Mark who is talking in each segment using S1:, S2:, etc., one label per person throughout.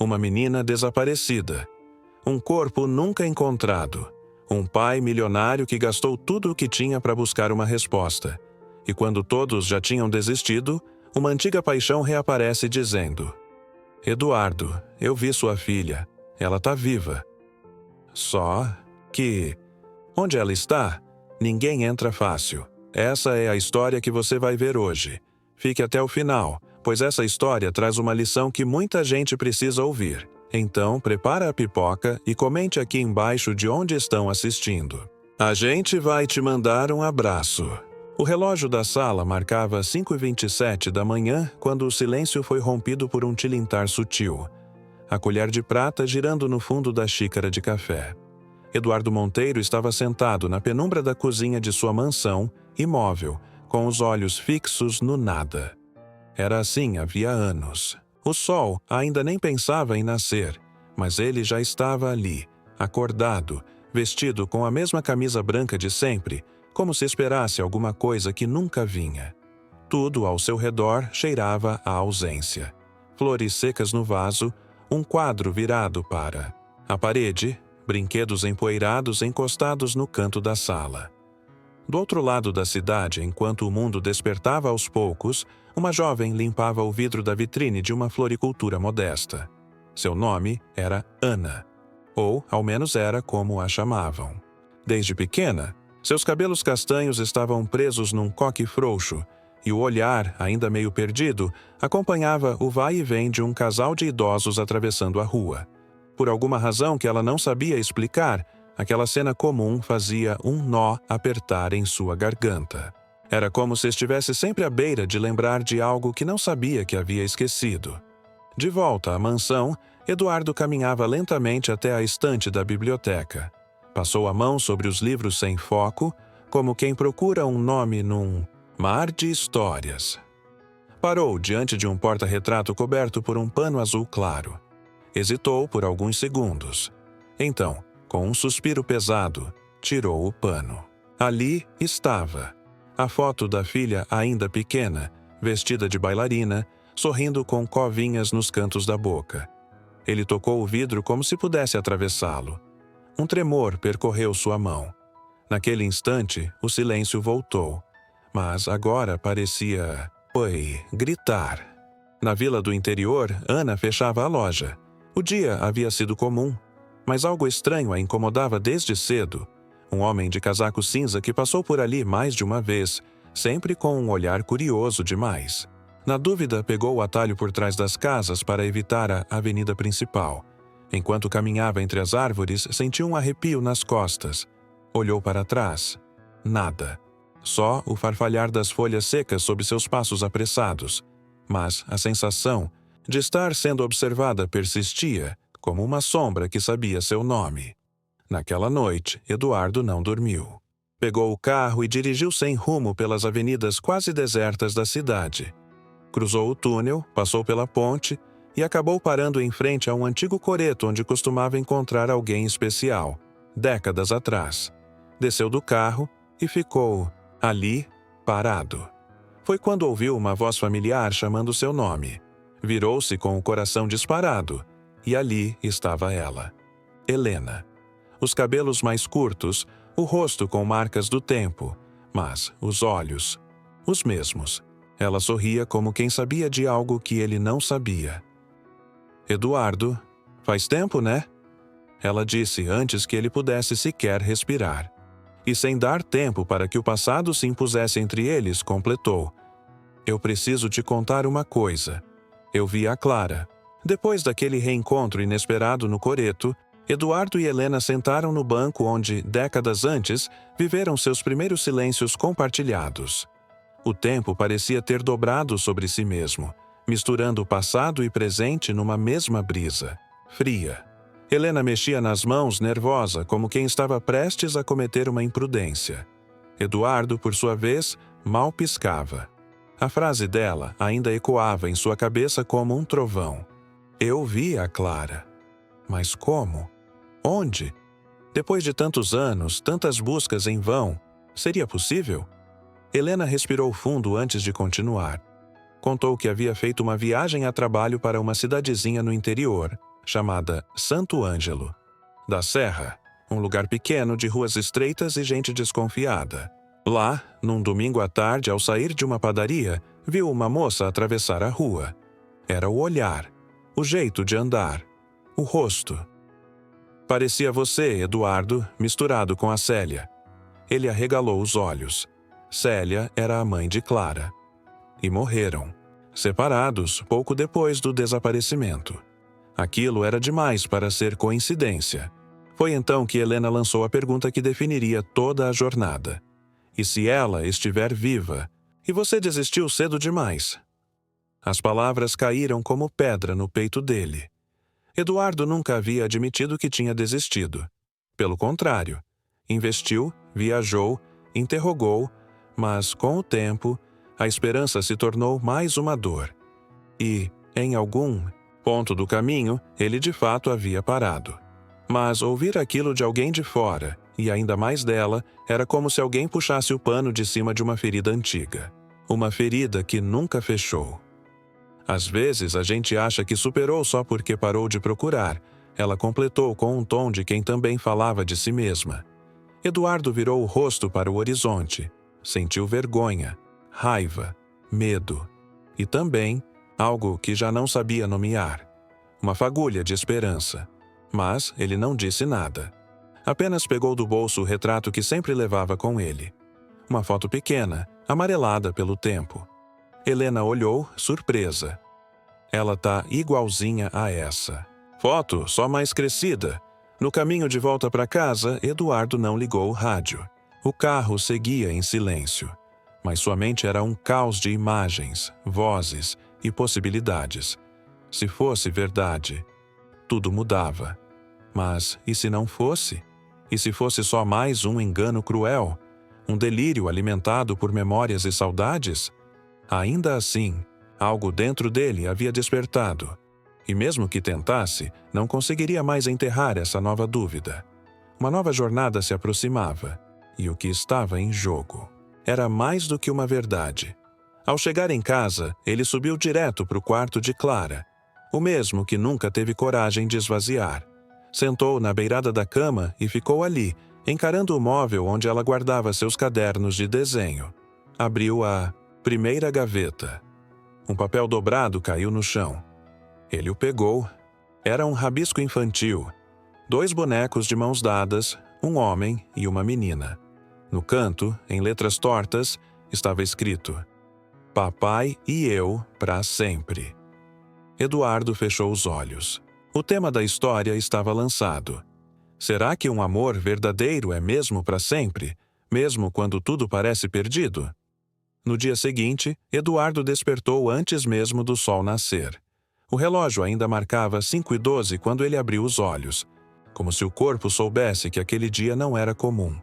S1: uma menina desaparecida, um corpo nunca encontrado, um pai milionário que gastou tudo o que tinha para buscar uma resposta. E quando todos já tinham desistido, uma antiga paixão reaparece dizendo: Eduardo, eu vi sua filha. Ela está viva. Só que, onde ela está, ninguém entra fácil. Essa é a história que você vai ver hoje. Fique até o final, pois essa história traz uma lição que muita gente precisa ouvir. Então, prepara a pipoca e comente aqui embaixo de onde estão assistindo. A gente vai te mandar um abraço. O relógio da sala marcava 5h27 da manhã quando o silêncio foi rompido por um tilintar sutil. A colher de prata girando no fundo da xícara de café. Eduardo Monteiro estava sentado na penumbra da cozinha de sua mansão, imóvel, com os olhos fixos no nada. Era assim havia anos. O sol ainda nem pensava em nascer, mas ele já estava ali, acordado, vestido com a mesma camisa branca de sempre, como se esperasse alguma coisa que nunca vinha. Tudo ao seu redor cheirava a ausência. Flores secas no vaso, um quadro virado para a parede, brinquedos empoeirados encostados no canto da sala. Do outro lado da cidade, enquanto o mundo despertava aos poucos, uma jovem limpava o vidro da vitrine de uma floricultura modesta. Seu nome era Ana, ou ao menos era como a chamavam. Desde pequena, seus cabelos castanhos estavam presos num coque frouxo, e o olhar, ainda meio perdido, acompanhava o vai e vem de um casal de idosos atravessando a rua. Por alguma razão que ela não sabia explicar, aquela cena comum fazia um nó apertar em sua garganta. Era como se estivesse sempre à beira de lembrar de algo que não sabia que havia esquecido. De volta à mansão, Eduardo caminhava lentamente até a estante da biblioteca. Passou a mão sobre os livros sem foco, como quem procura um nome num mar de histórias. Parou diante de um porta-retrato coberto por um pano azul claro. Hesitou por alguns segundos. Então, com um suspiro pesado, tirou o pano. Ali estava a foto da filha ainda pequena, vestida de bailarina, sorrindo com covinhas nos cantos da boca. Ele tocou o vidro como se pudesse atravessá-lo. Um tremor percorreu sua mão. Naquele instante, o silêncio voltou, mas agora parecia, gritar. Na vila do interior, Ana fechava a loja. O dia havia sido comum, mas algo estranho a incomodava desde cedo. Um homem de casaco cinza que passou por ali mais de uma vez, sempre com um olhar curioso demais. Na dúvida, pegou o atalho por trás das casas para evitar a avenida principal. Enquanto caminhava entre as árvores, sentiu um arrepio nas costas. Olhou para trás. Nada. Só o farfalhar das folhas secas sob seus passos apressados. Mas a sensação de estar sendo observada persistia, como uma sombra que sabia seu nome. Naquela noite, Eduardo não dormiu. Pegou o carro e dirigiu sem rumo pelas avenidas quase desertas da cidade. Cruzou o túnel, passou pela ponte e acabou parando em frente a um antigo coreto onde costumava encontrar alguém especial, décadas atrás. Desceu do carro e ficou ali, parado. Foi quando ouviu uma voz familiar chamando seu nome. Virou-se com o coração disparado, e ali estava ela, Helena. Os cabelos mais curtos, o rosto com marcas do tempo, mas os olhos, os mesmos. Ela sorria como quem sabia de algo que ele não sabia. Eduardo, faz tempo, né? Ela disse antes que ele pudesse sequer respirar. E sem dar tempo para que o passado se impusesse entre eles, completou. Eu preciso te contar uma coisa. Eu vi a Clara. Depois daquele reencontro inesperado no coreto, Eduardo e Helena sentaram no banco onde, décadas antes, viveram seus primeiros silêncios compartilhados. O tempo parecia ter dobrado sobre si mesmo, misturando passado e presente numa mesma brisa, fria. Helena mexia nas mãos, nervosa, como quem estava prestes a cometer uma imprudência. Eduardo, por sua vez, mal piscava. A frase dela ainda ecoava em sua cabeça como um trovão. Eu vi a Clara. Mas como? Onde? Depois de tantos anos, tantas buscas em vão, seria possível? Helena respirou fundo antes de continuar. Contou que havia feito uma viagem a trabalho para uma cidadezinha no interior. chamada Santo Ângelo. Da Serra, um lugar pequeno de ruas estreitas e gente desconfiada. Lá, num domingo à tarde, ao sair de uma padaria, viu uma moça atravessar a rua. Era o olhar, o jeito de andar, o rosto. Parecia você, Eduardo, misturado com a Célia. Ele arregalou os olhos. Célia era a mãe de Clara. E morreram, separados pouco depois do desaparecimento. Aquilo era demais para ser coincidência. Foi então que Helena lançou a pergunta que definiria toda a jornada. E se ela estiver viva? E você desistiu cedo demais. As palavras caíram como pedra no peito dele. Eduardo nunca havia admitido que tinha desistido. Pelo contrário, investiu, viajou, interrogou, mas, com o tempo, a esperança se tornou mais uma dor. E, em algum ponto do caminho, ele de fato havia parado. Mas ouvir aquilo de alguém de fora, e ainda mais dela, era como se alguém puxasse o pano de cima de uma ferida antiga. Uma ferida que nunca fechou. Às vezes a gente acha que superou só porque parou de procurar. Ela completou com um tom de quem também falava de si mesma. Eduardo virou o rosto para o horizonte. Sentiu vergonha, raiva, medo. E também algo que já não sabia nomear. Uma fagulha de esperança. Mas ele não disse nada. Apenas pegou do bolso o retrato que sempre levava com ele. Uma foto pequena, amarelada pelo tempo. Helena olhou, surpresa. Ela tá igualzinha a essa. Foto, só mais crescida. No caminho de volta para casa, Eduardo não ligou o rádio. O carro seguia em silêncio. Mas sua mente era um caos de imagens, vozes e possibilidades. Se fosse verdade, tudo mudava. Mas e se não fosse? E se fosse só mais um engano cruel? Um delírio alimentado por memórias e saudades? Ainda assim, algo dentro dele havia despertado. E mesmo que tentasse, não conseguiria mais enterrar essa nova dúvida. Uma nova jornada se aproximava, e o que estava em jogo era mais do que uma verdade. Ao chegar em casa, ele subiu direto para o quarto de Clara, o mesmo que nunca teve coragem de esvaziar. Sentou na beirada da cama e ficou ali, encarando o móvel onde ela guardava seus cadernos de desenho. Abriu a primeira gaveta. Um papel dobrado caiu no chão. Ele o pegou. Era um rabisco infantil. 2 bonecos de mãos dadas, um homem e uma menina. No canto, em letras tortas, estava escrito: Papai e eu para sempre. Eduardo fechou os olhos. O tema da história estava lançado. Será que um amor verdadeiro é mesmo para sempre, mesmo quando tudo parece perdido? No dia seguinte, Eduardo despertou antes mesmo do sol nascer. O relógio ainda marcava 5:12 quando ele abriu os olhos, como se o corpo soubesse que aquele dia não era comum.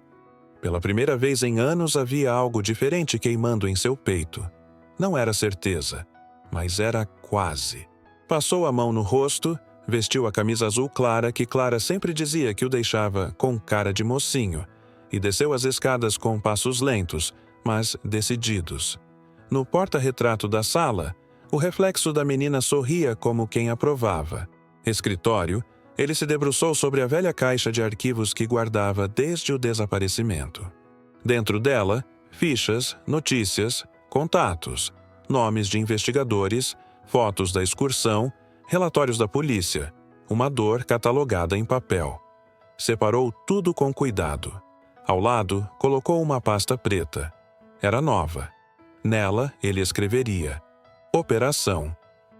S1: Pela primeira vez em anos havia algo diferente queimando em seu peito. Não era certeza, mas era quase. Passou a mão no rosto, vestiu a camisa azul clara que Clara sempre dizia que o deixava com cara de mocinho, e desceu as escadas com passos lentos, mas decididos. No porta-retrato da sala, o reflexo da menina sorria como quem aprovava. Escritório, ele se debruçou sobre a velha caixa de arquivos que guardava desde o desaparecimento. Dentro dela, fichas, notícias, contatos, nomes de investigadores, fotos da excursão, relatórios da polícia, uma dor catalogada em papel. Separou tudo com cuidado. Ao lado, colocou uma pasta preta. Era nova. Nela, ele escreveria: Operação.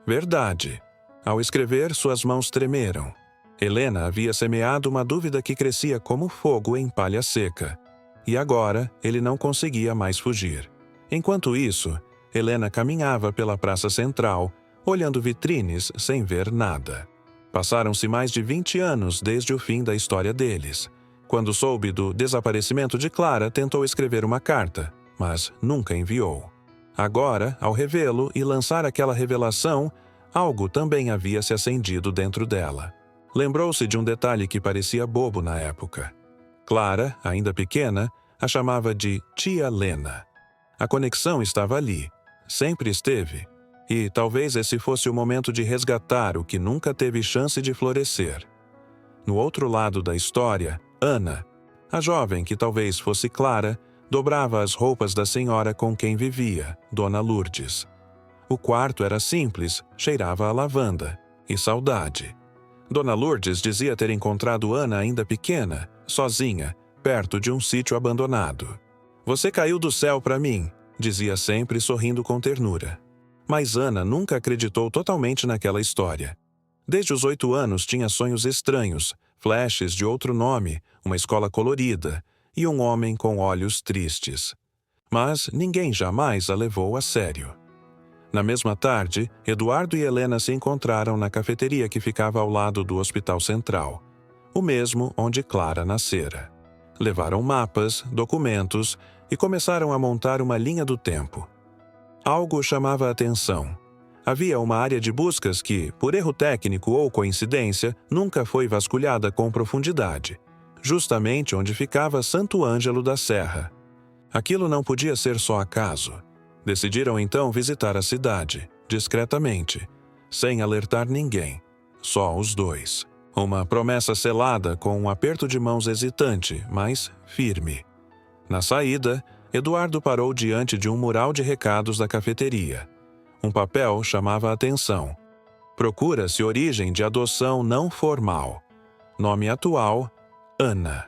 S1: Verdade. Ao escrever, suas mãos tremeram. Helena havia semeado uma dúvida que crescia como fogo em palha seca. E agora, ele não conseguia mais fugir. Enquanto isso, Helena caminhava pela praça central, olhando vitrines sem ver nada. Passaram-se mais de 20 anos desde o fim da história deles. Quando soube do desaparecimento de Clara, tentou escrever uma carta, mas nunca enviou. Agora, ao revê-lo e lançar aquela revelação, algo também havia se acendido dentro dela. Lembrou-se de um detalhe que parecia bobo na época. Clara, ainda pequena, a chamava de Tia Lena. A conexão estava ali. Sempre esteve. E talvez esse fosse o momento de resgatar o que nunca teve chance de florescer. No outro lado da história, Ana, a jovem que talvez fosse Clara, dobrava as roupas da senhora com quem vivia, Dona Lourdes. O quarto era simples, cheirava a lavanda e saudade. Dona Lourdes dizia ter encontrado Ana ainda pequena, sozinha, perto de um sítio abandonado. "Você caiu do céu para mim", dizia sempre sorrindo com ternura. Mas Ana nunca acreditou totalmente naquela história. Desde os 8 anos tinha sonhos estranhos, flashes de outro nome, uma escola colorida e um homem com olhos tristes. Mas ninguém jamais a levou a sério. Na mesma tarde, Eduardo e Helena se encontraram na cafeteria que ficava ao lado do Hospital Central, o mesmo onde Clara nascera. Levaram mapas, documentos e começaram a montar uma linha do tempo. Algo chamava a atenção. Havia uma área de buscas que, por erro técnico ou coincidência, nunca foi vasculhada com profundidade, justamente onde ficava Santo Ângelo da Serra. Aquilo não podia ser só acaso. Decidiram então visitar a cidade, discretamente, sem alertar ninguém, só os dois. Uma promessa selada com um aperto de mãos hesitante, mas firme. Na saída, Eduardo parou diante de um mural de recados da cafeteria. Um papel chamava a atenção. Procura-se origem de adoção não formal. Nome atual, Ana.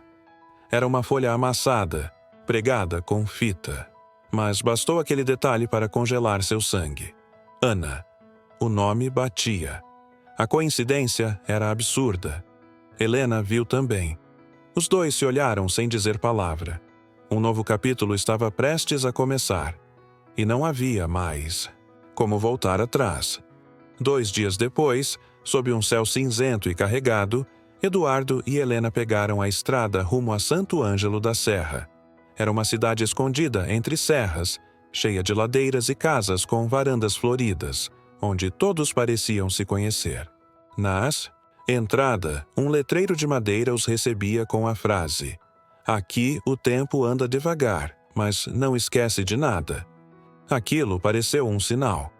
S1: Era uma folha amassada, pregada com fita. Mas bastou aquele detalhe para congelar seu sangue. Ana. O nome batia. A coincidência era absurda. Helena viu também. Os dois se olharam sem dizer palavra. Um novo capítulo estava prestes a começar. E não havia mais como voltar atrás. 2 dias depois, sob um céu cinzento e carregado, Eduardo e Helena pegaram a estrada rumo a Santo Ângelo da Serra. Era uma cidade escondida entre serras, cheia de ladeiras e casas com varandas floridas, onde todos pareciam se conhecer. Nas entrada, um letreiro de madeira os recebia com a frase: "Aqui o tempo anda devagar, mas não esquece de nada." Aquilo pareceu um sinal,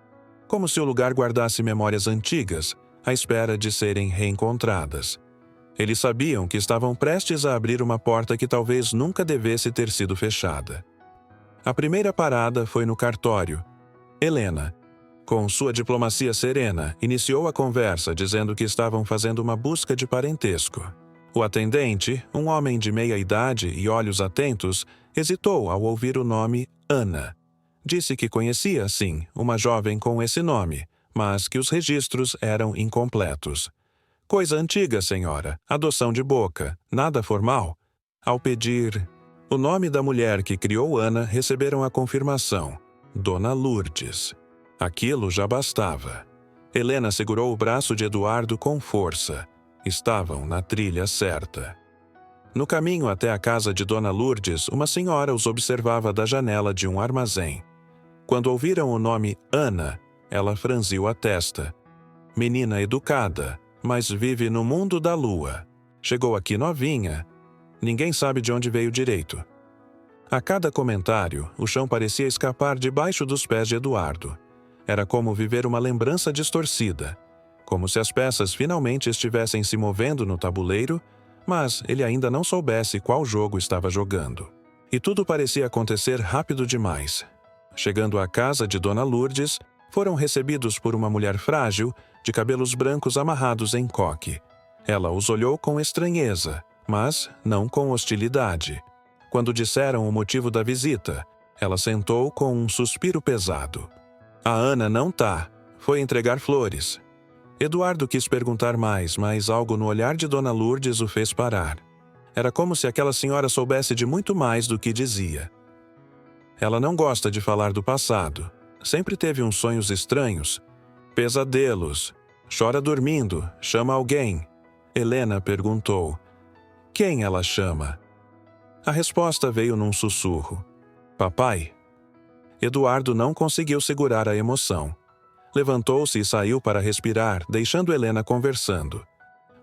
S1: como se o lugar guardasse memórias antigas, à espera de serem reencontradas. Eles sabiam que estavam prestes a abrir uma porta que talvez nunca devesse ter sido fechada. A primeira parada foi no cartório. Helena, com sua diplomacia serena, iniciou a conversa dizendo que estavam fazendo uma busca de parentesco. O atendente, um homem de meia idade e olhos atentos, hesitou ao ouvir o nome Ana. Disse que conhecia, sim, uma jovem com esse nome, mas que os registros eram incompletos. "Coisa antiga, senhora, adoção de boca, nada formal." Ao pedir o nome da mulher que criou Ana, receberam a confirmação: Dona Lourdes. Aquilo já bastava. Helena segurou o braço de Eduardo com força. Estavam na trilha certa. No caminho até a casa de Dona Lourdes, uma senhora os observava da janela de um armazém. Quando ouviram o nome Ana, ela franziu a testa. Menina educada, mas vive no mundo da lua. Chegou aqui novinha. Ninguém sabe de onde veio direito. A cada comentário, o chão parecia escapar debaixo dos pés de Eduardo. Era como viver uma lembrança distorcida, como se as peças finalmente estivessem se movendo no tabuleiro, mas ele ainda não soubesse qual jogo estava jogando. E tudo parecia acontecer rápido demais. Chegando à casa de Dona Lourdes, foram recebidos por uma mulher frágil, de cabelos brancos amarrados em coque. Ela os olhou com estranheza, mas não com hostilidade. Quando disseram o motivo da visita, ela sentou com um suspiro pesado. "A Ana não tá. Foi entregar flores." Eduardo quis perguntar mais, mas algo no olhar de Dona Lourdes o fez parar. Era como se aquela senhora soubesse de muito mais do que dizia. Ela não gosta de falar do passado. Sempre teve uns sonhos estranhos. Pesadelos. Chora dormindo. Chama alguém. Helena perguntou: "Quem ela chama?" A resposta veio num sussurro: "Papai." Eduardo não conseguiu segurar a emoção. Levantou-se e saiu para respirar, deixando Helena conversando.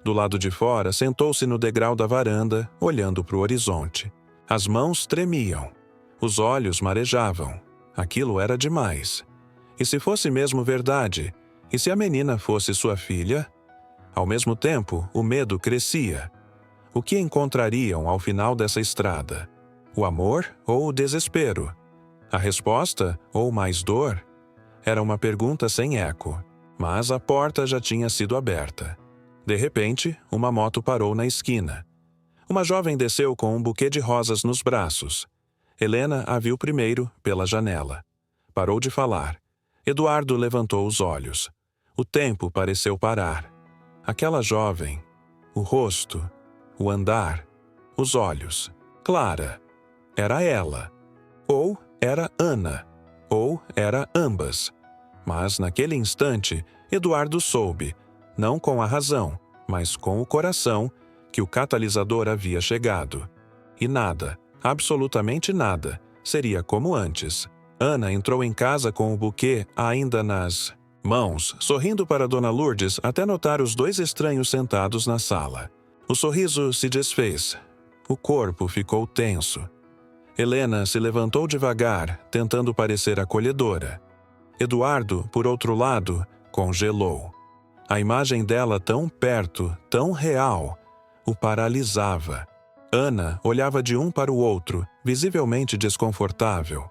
S1: Do lado de fora, sentou-se no degrau da varanda, olhando para o horizonte. As mãos tremiam. Os olhos marejavam. Aquilo era demais. E se fosse mesmo verdade? E se a menina fosse sua filha? Ao mesmo tempo, o medo crescia. O que encontrariam ao final dessa estrada? O amor ou o desespero? A resposta ou mais dor? Era uma pergunta sem eco, mas a porta já tinha sido aberta. De repente, uma moto parou na esquina. Uma jovem desceu com um buquê de rosas nos braços. Helena a viu primeiro pela janela. Parou de falar. Eduardo levantou os olhos. O tempo pareceu parar. Aquela jovem, o rosto, o andar, os olhos. Clara. Era ela. Ou era Ana. Ou era ambas. Mas, naquele instante, Eduardo soube, não com a razão, mas com o coração, que o catalisador havia chegado. E nada, absolutamente nada, seria como antes. Ana entrou em casa com o buquê ainda nas mãos, sorrindo para Dona Lourdes até notar os dois estranhos sentados na sala. O sorriso se desfez. O corpo ficou tenso. Helena se levantou devagar, tentando parecer acolhedora. Eduardo, por outro lado, congelou. A imagem dela tão perto, tão real, o paralisava. Ana olhava de um para o outro, visivelmente desconfortável.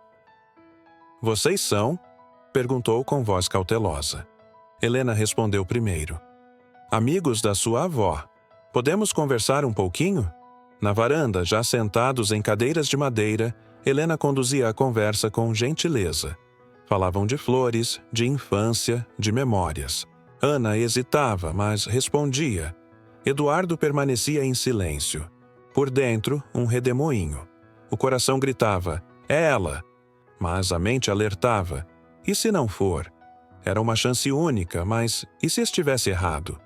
S1: "Vocês são?" perguntou com voz cautelosa. Helena respondeu primeiro. "Amigos da sua avó. Podemos conversar um pouquinho?" Na varanda, já sentados em cadeiras de madeira, Helena conduzia a conversa com gentileza. Falavam de flores, de infância, de memórias. Ana hesitava, mas respondia. Eduardo permanecia em silêncio. Por dentro, um redemoinho. O coração gritava, "É ela!" Mas a mente alertava, "E se não for?" Era uma chance única, mas e se estivesse errado?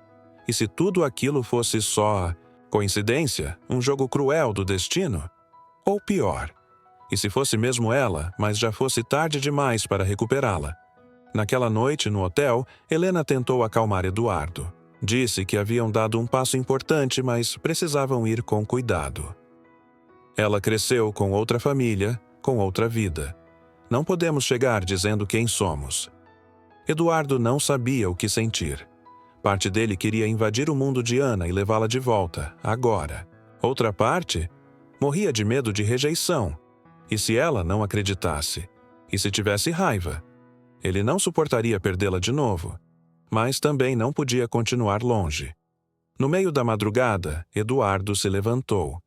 S1: E se tudo aquilo fosse só coincidência, um jogo cruel do destino? Ou pior, e se fosse mesmo ela, mas já fosse tarde demais para recuperá-la? Naquela noite, no hotel, Helena tentou acalmar Eduardo. Disse que haviam dado um passo importante, mas precisavam ir com cuidado. Ela cresceu com outra família, com outra vida. Não podemos chegar dizendo quem somos. Eduardo não sabia o que sentir. Parte dele queria invadir o mundo de Ana e levá-la de volta, agora. Outra parte morria de medo de rejeição. E se ela não acreditasse? E se tivesse raiva? Ele não suportaria perdê-la de novo. Mas também não podia continuar longe. No meio da madrugada, Eduardo se levantou.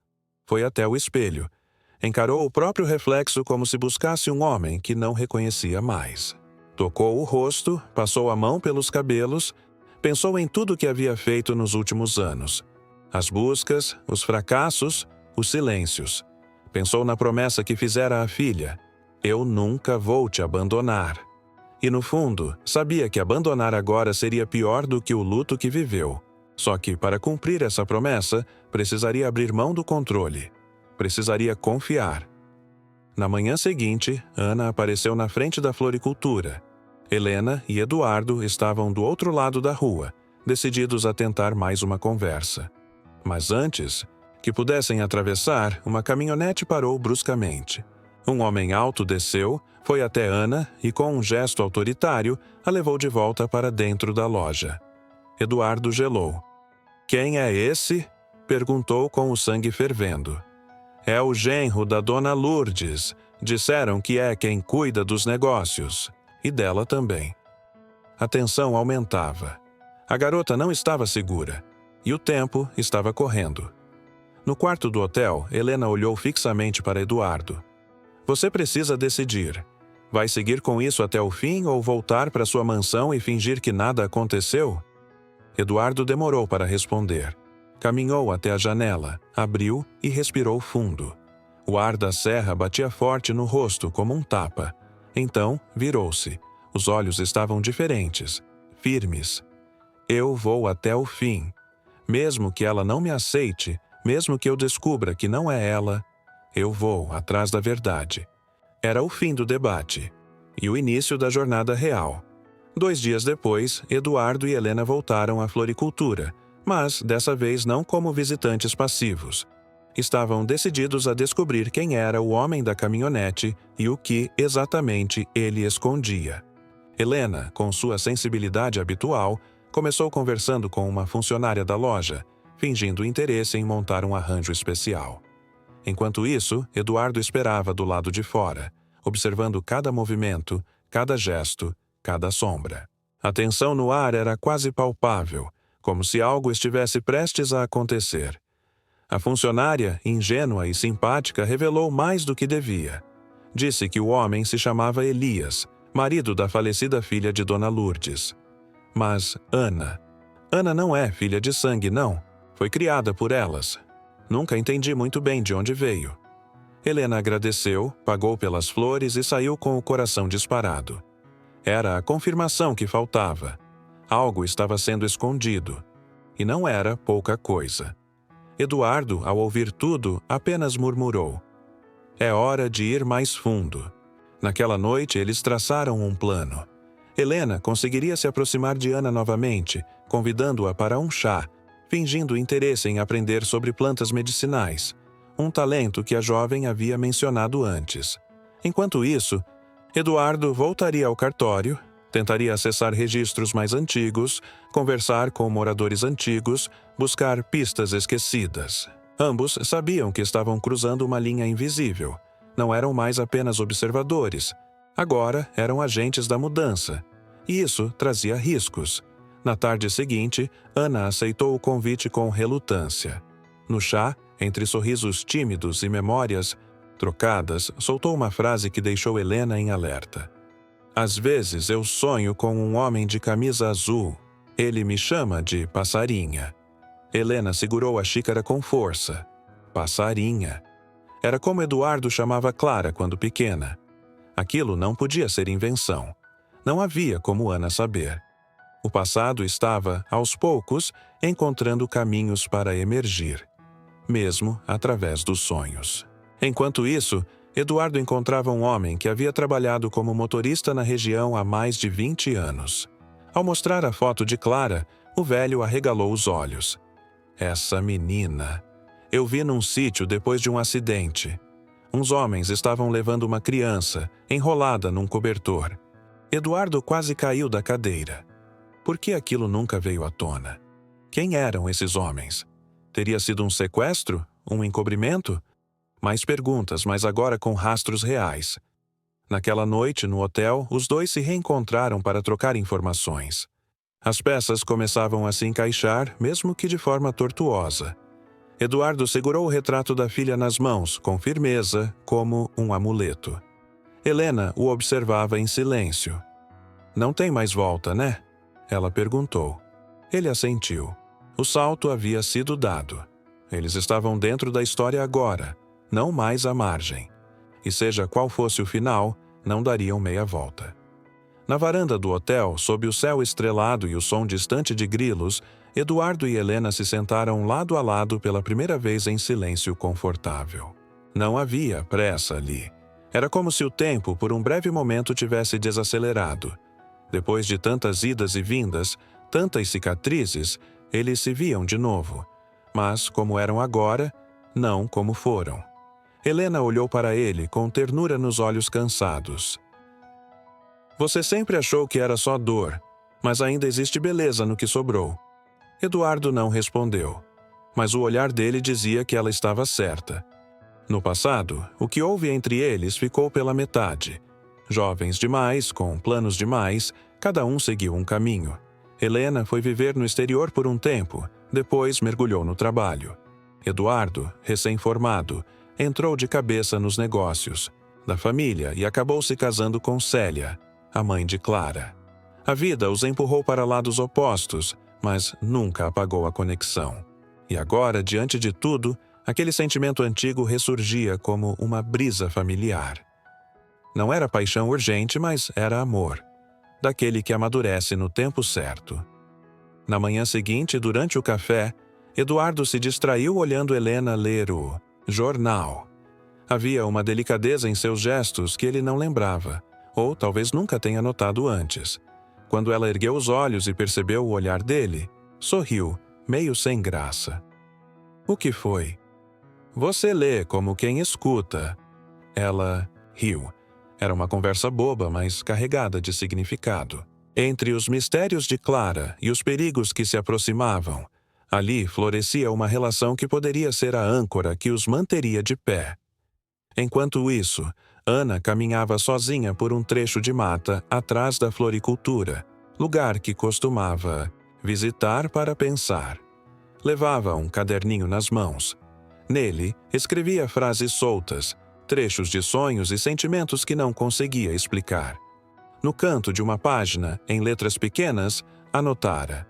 S1: Foi até o espelho. Encarou o próprio reflexo como se buscasse um homem que não reconhecia mais. Tocou o rosto, passou a mão pelos cabelos, pensou em tudo que havia feito nos últimos anos. As buscas, os fracassos, os silêncios. Pensou na promessa que fizera à filha. "Eu nunca vou te abandonar." E no fundo, sabia que abandonar agora seria pior do que o luto que viveu. Só que, para cumprir essa promessa, precisaria abrir mão do controle. Precisaria confiar. Na manhã seguinte, Ana apareceu na frente da floricultura. Helena e Eduardo estavam do outro lado da rua, decididos a tentar mais uma conversa. Mas antes que pudessem atravessar, uma caminhonete parou bruscamente. Um homem alto desceu, foi até Ana e, com um gesto autoritário, a levou de volta para dentro da loja. Eduardo gelou. "Quem é esse?" perguntou com o sangue fervendo. "É o genro da Dona Lourdes. Disseram que é quem cuida dos negócios. E dela também." A tensão aumentava. A garota não estava segura. E o tempo estava correndo. No quarto do hotel, Helena olhou fixamente para Eduardo. "Você precisa decidir. Vai seguir com isso até o fim ou voltar para sua mansão e fingir que nada aconteceu?" Eduardo demorou para responder. Caminhou até a janela, abriu e respirou fundo. O ar da serra batia forte no rosto como um tapa. Então, virou-se. Os olhos estavam diferentes, firmes. "Eu vou até o fim. Mesmo que ela não me aceite, mesmo que eu descubra que não é ela, eu vou atrás da verdade." Era o fim do debate e o início da jornada real. 2 dias depois, Eduardo e Helena voltaram à floricultura, mas dessa vez não como visitantes passivos. Estavam decididos a descobrir quem era o homem da caminhonete e o que exatamente ele escondia. Helena, com sua sensibilidade habitual, começou conversando com uma funcionária da loja, fingindo interesse em montar um arranjo especial. Enquanto isso, Eduardo esperava do lado de fora, observando cada movimento, cada gesto, cada sombra. A tensão no ar era quase palpável, como se algo estivesse prestes a acontecer. A funcionária, ingênua e simpática, revelou mais do que devia. Disse que o homem se chamava Elias, marido da falecida filha de Dona Lourdes. Mas Ana não é filha de sangue, não. Foi criada por elas. Nunca entendi muito bem de onde veio. Helena agradeceu, pagou pelas flores e saiu com o coração disparado. Era a confirmação que faltava. Algo estava sendo escondido. E não era pouca coisa. Eduardo, ao ouvir tudo, apenas murmurou: "É hora de ir mais fundo." Naquela noite, eles traçaram um plano. Helena conseguiria se aproximar de Ana novamente, convidando-a para um chá, fingindo interesse em aprender sobre plantas medicinais, um talento que a jovem havia mencionado antes. Enquanto isso, Eduardo voltaria ao cartório, tentaria acessar registros mais antigos, conversar com moradores antigos, buscar pistas esquecidas. Ambos sabiam que estavam cruzando uma linha invisível. Não eram mais apenas observadores. Agora eram agentes da mudança. E isso trazia riscos. Na tarde seguinte, Ana aceitou o convite com relutância. No chá, entre sorrisos tímidos e memórias trocadas, soltou uma frase que deixou Helena em alerta. "Às vezes eu sonho com um homem de camisa azul. Ele me chama de Passarinha." Helena segurou a xícara com força. Passarinha. Era como Eduardo chamava Clara quando pequena. Aquilo não podia ser invenção. Não havia como Ana saber. O passado estava, aos poucos, encontrando caminhos para emergir, mesmo através dos sonhos. Enquanto isso, Eduardo encontrava um homem que havia trabalhado como motorista na região há mais de 20 anos. Ao mostrar a foto de Clara, o velho arregalou os olhos. "Essa menina. Eu vi num sítio depois de um acidente. Uns homens estavam levando uma criança, enrolada num cobertor." Eduardo quase caiu da cadeira. Por que aquilo nunca veio à tona? Quem eram esses homens? Teria sido um sequestro? Um encobrimento? Mais perguntas, mas agora com rastros reais. Naquela noite, no hotel, os dois se reencontraram para trocar informações. As peças começavam a se encaixar, mesmo que de forma tortuosa. Eduardo segurou o retrato da filha nas mãos, com firmeza, como um amuleto. Helena o observava em silêncio. "Não tem mais volta, né?" ela perguntou. Ele assentiu. O salto havia sido dado. Eles estavam dentro da história agora, não mais à margem. E seja qual fosse o final, não dariam meia volta. Na varanda do hotel, sob o céu estrelado e o som distante de grilos, Eduardo e Helena se sentaram lado a lado pela primeira vez em silêncio confortável. Não havia pressa ali. Era como se o tempo, por um breve momento, tivesse desacelerado. Depois de tantas idas e vindas, tantas cicatrizes, eles se viam de novo. Mas, como eram agora, não como foram. Helena olhou para ele com ternura nos olhos cansados. "Você sempre achou que era só dor, mas ainda existe beleza no que sobrou." Eduardo não respondeu, mas o olhar dele dizia que ela estava certa. No passado, o que houve entre eles ficou pela metade. Jovens demais, com planos demais, cada um seguiu um caminho. Helena foi viver no exterior por um tempo, depois mergulhou no trabalho. Eduardo, recém-formado, entrou de cabeça nos negócios da família e acabou se casando com Célia, a mãe de Clara. A vida os empurrou para lados opostos, mas nunca apagou a conexão. E agora, diante de tudo, aquele sentimento antigo ressurgia como uma brisa familiar. Não era paixão urgente, mas era amor, daquele que amadurece no tempo certo. Na manhã seguinte, durante o café, Eduardo se distraiu olhando Helena ler o jornal. Havia uma delicadeza em seus gestos que ele não lembrava, ou talvez nunca tenha notado antes. Quando ela ergueu os olhos e percebeu o olhar dele, sorriu, meio sem graça. "O que foi?" "Você lê como quem escuta." Ela riu. Era uma conversa boba, mas carregada de significado. Entre os mistérios de Clara e os perigos que se aproximavam, ali florescia uma relação que poderia ser a âncora que os manteria de pé. Enquanto isso, Ana caminhava sozinha por um trecho de mata atrás da floricultura, lugar que costumava visitar para pensar. Levava um caderninho nas mãos. Nele, escrevia frases soltas, trechos de sonhos e sentimentos que não conseguia explicar. No canto de uma página, em letras pequenas, anotara: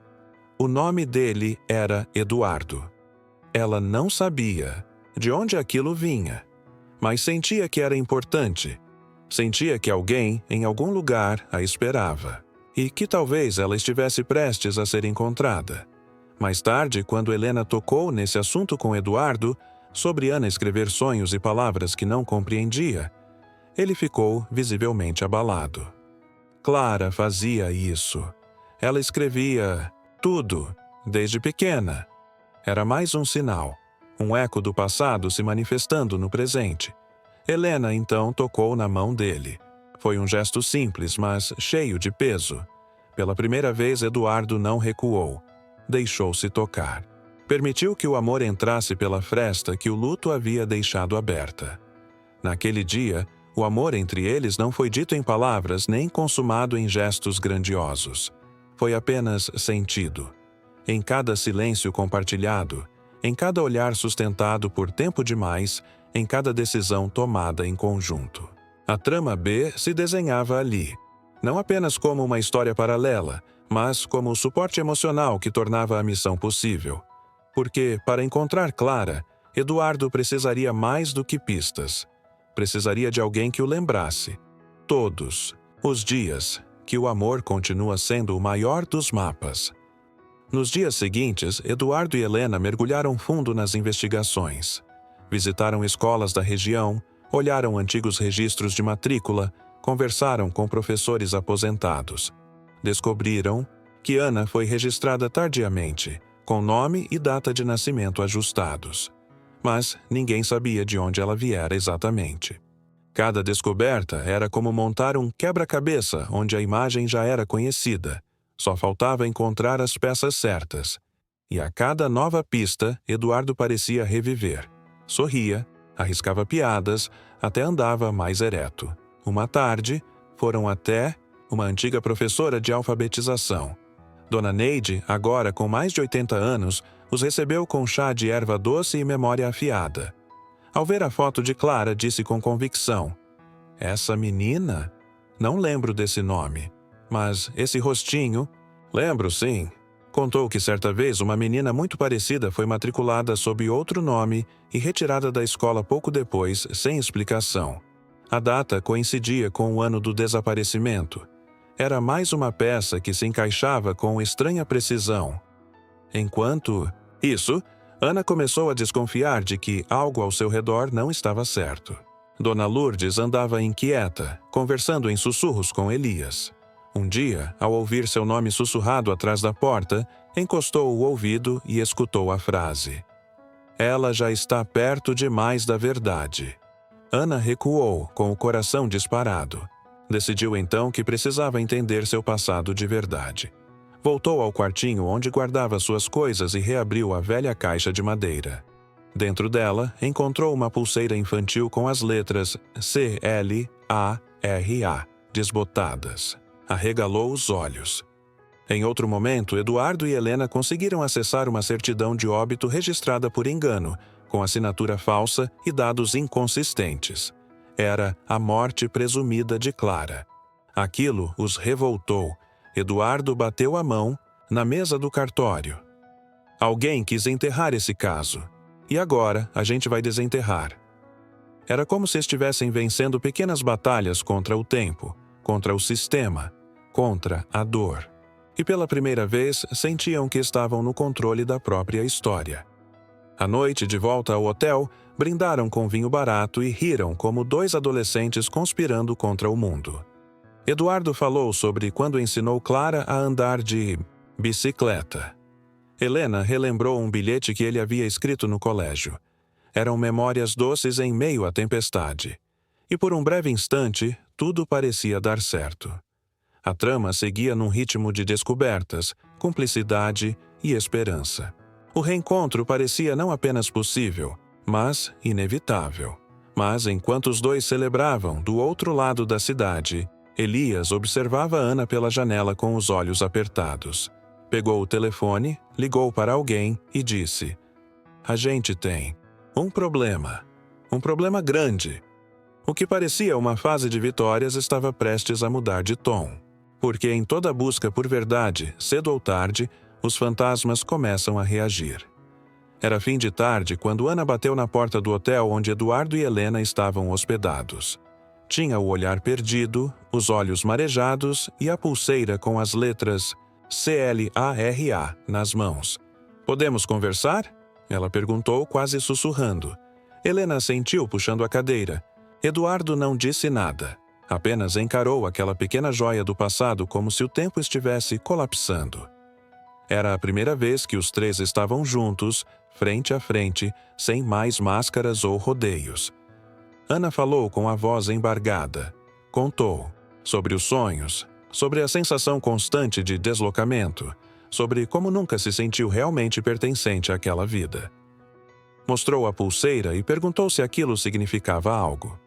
S1: o nome dele era Eduardo. Ela não sabia de onde aquilo vinha, mas sentia que era importante. Sentia que alguém, em algum lugar, a esperava, e que talvez ela estivesse prestes a ser encontrada. Mais tarde, quando Helena tocou nesse assunto com Eduardo, sobre Ana escrever sonhos e palavras que não compreendia, ele ficou visivelmente abalado. Clara fazia isso. Ela escrevia tudo, desde pequena. Era mais um sinal, um eco do passado se manifestando no presente. Helena então tocou na mão dele. Foi um gesto simples, mas cheio de peso. Pela primeira vez, Eduardo não recuou. Deixou-se tocar. Permitiu que o amor entrasse pela fresta que o luto havia deixado aberta. Naquele dia, o amor entre eles não foi dito em palavras nem consumado em gestos grandiosos. Foi apenas sentido. Em cada silêncio compartilhado, em cada olhar sustentado por tempo demais, em cada decisão tomada em conjunto. A trama B se desenhava ali, não apenas como uma história paralela, mas como o suporte emocional que tornava a missão possível. Porque, para encontrar Clara, Eduardo precisaria mais do que pistas. Precisaria de alguém que o lembrasse. Todos os dias que o amor continua sendo o maior dos mapas. Nos dias seguintes, Eduardo e Helena mergulharam fundo nas investigações. Visitaram escolas da região, olharam antigos registros de matrícula, conversaram com professores aposentados. Descobriram que Ana foi registrada tardiamente, com nome e data de nascimento ajustados. Mas ninguém sabia de onde ela viera exatamente. Cada descoberta era como montar um quebra-cabeça onde a imagem já era conhecida. Só faltava encontrar as peças certas. E a cada nova pista, Eduardo parecia reviver. Sorria, arriscava piadas, até andava mais ereto. Uma tarde, foram até uma antiga professora de alfabetização. Dona Neide, agora com mais de 80 anos, os recebeu com chá de erva doce e memória afiada. Ao ver a foto de Clara, disse com convicção: essa menina? Não lembro desse nome. Mas esse rostinho... Lembro, sim. Contou que certa vez uma menina muito parecida foi matriculada sob outro nome e retirada da escola pouco depois, sem explicação. A data coincidia com o ano do desaparecimento. Era mais uma peça que se encaixava com estranha precisão. Enquanto isso, Ana começou a desconfiar de que algo ao seu redor não estava certo. Dona Lourdes andava inquieta, conversando em sussurros com Elias. Um dia, ao ouvir seu nome sussurrado atrás da porta, encostou o ouvido e escutou a frase: ela já está perto demais da verdade. Ana recuou, com o coração disparado. Decidiu então que precisava entender seu passado de verdade. Voltou ao quartinho onde guardava suas coisas e reabriu a velha caixa de madeira. Dentro dela, encontrou uma pulseira infantil com as letras CLARA desbotadas. Arregalou os olhos. Em outro momento, Eduardo e Helena conseguiram acessar uma certidão de óbito registrada por engano, com assinatura falsa e dados inconsistentes. Era a morte presumida de Clara. Aquilo os revoltou. Eduardo bateu a mão na mesa do cartório. Alguém quis enterrar esse caso. E agora a gente vai desenterrar. Era como se estivessem vencendo pequenas batalhas contra o tempo, contra o sistema, contra a dor. E pela primeira vez sentiam que estavam no controle da própria história. À noite, de volta ao hotel, brindaram com vinho barato e riram como dois adolescentes conspirando contra o mundo. Eduardo falou sobre quando ensinou Clara a andar de bicicleta. Helena relembrou um bilhete que ele havia escrito no colégio. Eram memórias doces em meio à tempestade. E por um breve instante, tudo parecia dar certo. A trama seguia num ritmo de descobertas, cumplicidade e esperança. O reencontro parecia não apenas possível, mas inevitável. Mas enquanto os dois celebravam do outro lado da cidade, Elias observava Ana pela janela com os olhos apertados. Pegou o telefone, ligou para alguém e disse: "A gente tem um problema grande." O que parecia uma fase de vitórias estava prestes a mudar de tom. Porque em toda busca por verdade, cedo ou tarde, os fantasmas começam a reagir. Era fim de tarde quando Ana bateu na porta do hotel onde Eduardo e Helena estavam hospedados. Tinha o olhar perdido, os olhos marejados e a pulseira com as letras CLARA nas mãos. "Podemos conversar?" Ela perguntou, quase sussurrando. Helena assentiu, puxando a cadeira. Eduardo não disse nada. Apenas encarou aquela pequena joia do passado como se o tempo estivesse colapsando. Era a primeira vez que os três estavam juntos, frente a frente, sem mais máscaras ou rodeios. Ana falou com a voz embargada. Contou sobre os sonhos, sobre a sensação constante de deslocamento, sobre como nunca se sentiu realmente pertencente àquela vida. Mostrou a pulseira e perguntou se aquilo significava algo.